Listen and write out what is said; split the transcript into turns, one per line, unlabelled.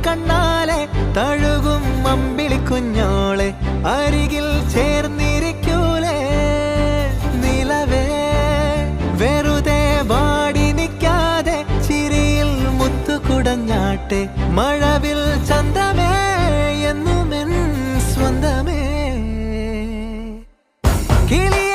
കണ്ണാലെ തഴുകും അമ്പിളി കുഞ്ഞോളെ അരികിൽ ചേർന്നിരിക്കൂലേ നിലവേ വെറുതെ വാടി നിൽക്കാതെ ചിരിയിൽ മുത്തുകുടഞ്ഞാട്ടെ മഴവിൽ ചന്തമേ എന്നുമെൻ സ്വന്തമേ കിളി